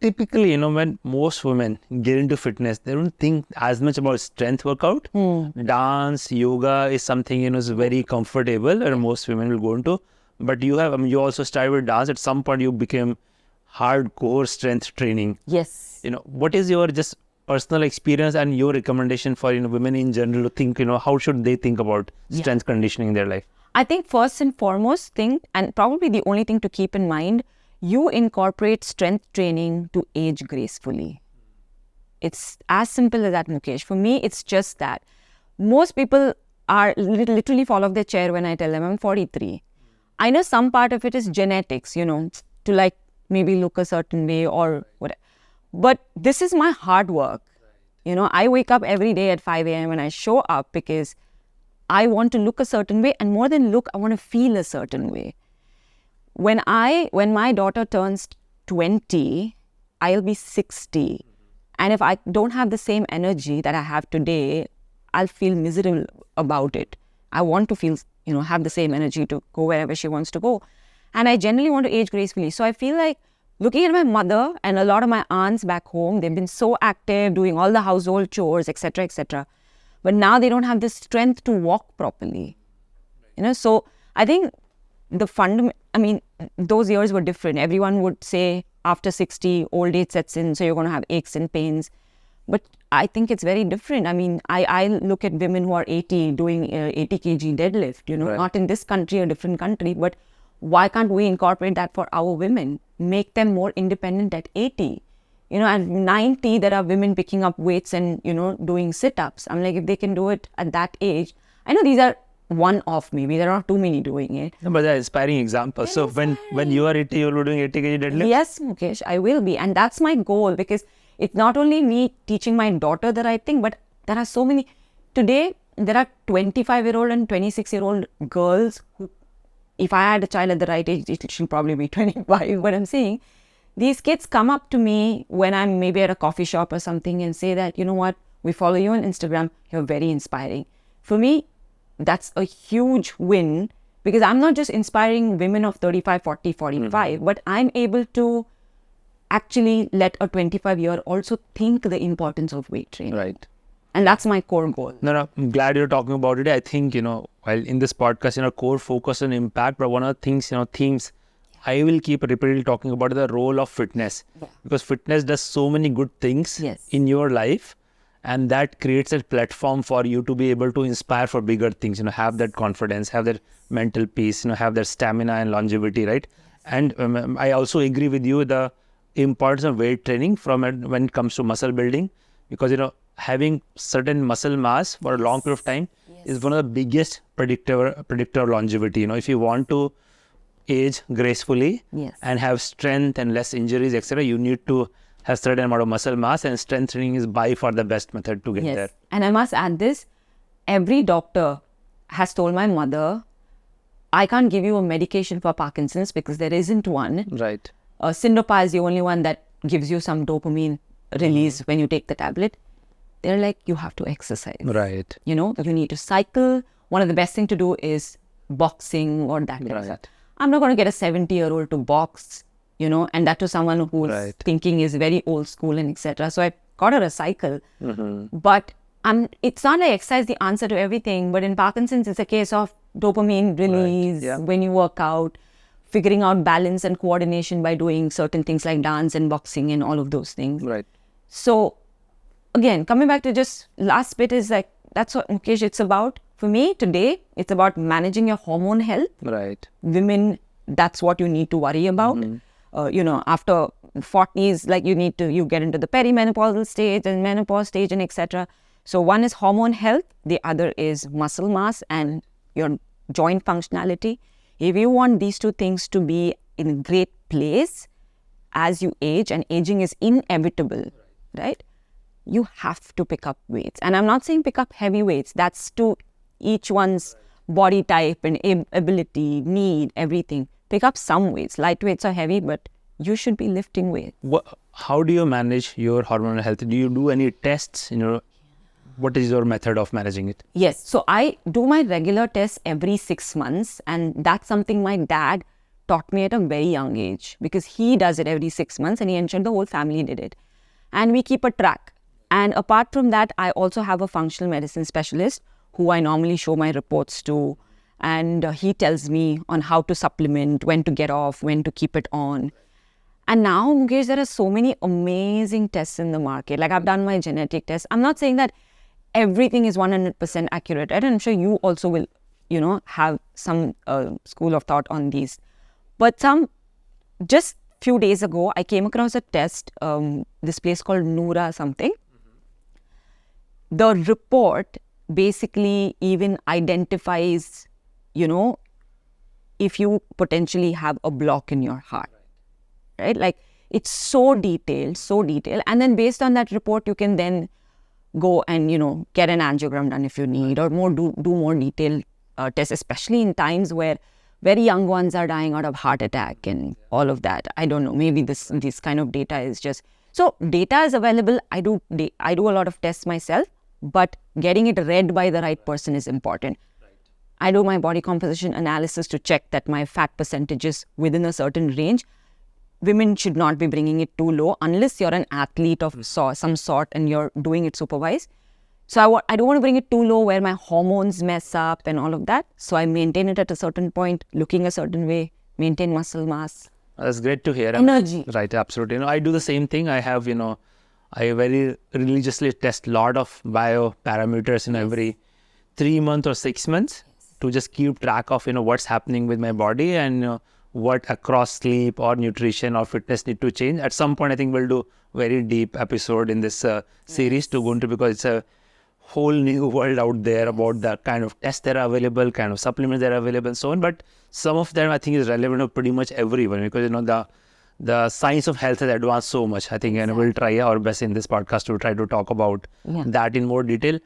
typically, when most women get into fitness, they don't think as much about strength workout. Dance, yoga is something, is very comfortable and most women will go into. But you also started with dance. At some point, you became hardcore strength training. Yes. What is your just personal experience and your recommendation for, women in general to think, how should they think about strength conditioning in their life? I think first and foremost thing, and probably the only thing to keep in mind, you incorporate strength training to age gracefully. It's as simple as that, Mukesh. For me, it's just that. Most people are literally fall off their chair when I tell them I'm 43. I know some part of it is genetics, to like maybe look a certain way or whatever. But this is my hard work. I wake up every day at 5 a.m. and I show up because I want to look a certain way, and more than look, I want to feel a certain way. When my daughter turns 20, I'll be 60. And if I don't have the same energy that I have today, I'll feel miserable about it. I want to feel, have the same energy to go wherever she wants to go. And I generally want to age gracefully. So I feel like looking at my mother and a lot of my aunts back home, they've been so active, doing all the household chores, etc., etc. But now they don't have the strength to walk properly. So I think those years were different. Everyone would say after 60, old age sets in, so you're going to have aches and pains. But I think it's very different. I look at women who are 80 doing 80 kg deadlift, not in this country, a different country, but why can't we incorporate that for our women? Make them more independent at 80. At 90, there are women picking up weights and, doing sit-ups. I'm like, if they can do it at that age, I know these are one-off maybe. There are not too many doing it. No, but they're inspiring examples. So when you are 80, you'll be doing 80 kg deadlift? Yes, Mukesh, I will be. And that's my goal, because it's not only me teaching my daughter the right thing, but there are so many. Today, there are 25-year-old and 26-year-old girls who, if I had a child at the right age, it should probably be 25. But I'm saying, these kids come up to me when I'm maybe at a coffee shop or something and say that, you know what, we follow you on Instagram, you're very inspiring. For me, that's a huge win, because I'm not just inspiring women of 35, 40, 45, but I'm able to actually let a 25-year also think the importance of weight training. Right. And that's my core goal. No, I'm glad you're talking about it. I think, while in this podcast, core focus on impact, but one of the things, themes I will keep repeatedly talking about the role of fitness. Yeah. Because fitness does so many good things in your life, and that creates a platform for you to be able to inspire for bigger things, have that confidence, have that mental peace, have that stamina and longevity, right? And I also agree with you the importance of weight training when it comes to muscle building, because, having certain muscle mass for a long period of time is one of the biggest predictor of longevity. If you want to age gracefully and have strength and less injuries, etc., you need to have certain amount of muscle mass, and strength training is by far the best method to get there. And I must add this, every doctor has told my mother, I can't give you a medication for Parkinson's because there isn't one. Right. Syndopa is the only one that gives you some dopamine release when you take the tablet. They're like, you have to exercise. Right. You need to cycle. One of the best thing to do is boxing or that kind of stuff. I'm not going to get a 70-year-old to box, and that to someone who's thinking is very old school and etc. So I got her a cycle. But it's not like exercise the answer to everything, but in Parkinson's, it's a case of dopamine release when you work out, figuring out balance and coordination by doing certain things like dance and boxing and all of those things. Right. So again, coming back to just last bit is like, that's what, Mukesh, it's about. For me today, it's about managing your hormone health. Right. Women, that's what you need to worry about. After 40s, like you get into the perimenopausal stage and menopause stage and etc. So one is hormone health, the other is muscle mass and your joint functionality. If you want these two things to be in a great place as you age, and aging is inevitable, right? You have to pick up weights. And I'm not saying pick up heavy weights. That's to each one's body type and ability, need, everything. Pick up some weights. Light weights are heavy, but you should be lifting weights. How do you manage your hormonal health? Do you do any tests? What is your method of managing it? Yes. So I do my regular tests every 6 months. And that's something my dad taught me at a very young age, because he does it every 6 months and he ensured the whole family did it. And we keep a track. And apart from that, I also have a functional medicine specialist who I normally show my reports to. And he tells me on how to supplement, when to get off, when to keep it on. And now, Mukesh, there are so many amazing tests in the market. Like, I've done my genetic test. I'm not saying that everything is 100% accurate. And I'm sure you also will, have some school of thought on these. But just few days ago, I came across a test, this place called Noora something. The report basically even identifies, if you potentially have a block in your heart. Right? Like, it's so detailed. And then based on that report, you can then go and, get an angiogram done if you need, or do more detailed tests, especially in times where very young ones are dying out of heart attack and all of that. I don't know, maybe this kind of data is just... So data is available. I do a lot of tests myself, but getting it read by the right person is important. I do my body composition analysis to check that my fat percentage is within a certain range. Women should not be bringing it too low unless you're an athlete of some sort and you're doing it supervised. So I don't want to bring it too low where my hormones mess up and all of that. So I maintain it at a certain point, looking a certain way, maintain muscle mass. That's great to hear. Energy. Right, absolutely. I do the same thing. I have, I very religiously test a lot of bio parameters in every 3 months or 6 months to just keep track of, what's happening with my body and what across sleep or nutrition or fitness need to change. At some point, I think we'll do very deep episode in this series to go into, because it's a whole new world out there about the kind of tests that are available, kind of supplements that are available and so on. But some of them I think is relevant to pretty much everyone, because, the science of health has advanced so much, I think, and we'll try our best in this podcast to try to talk about that in more detail.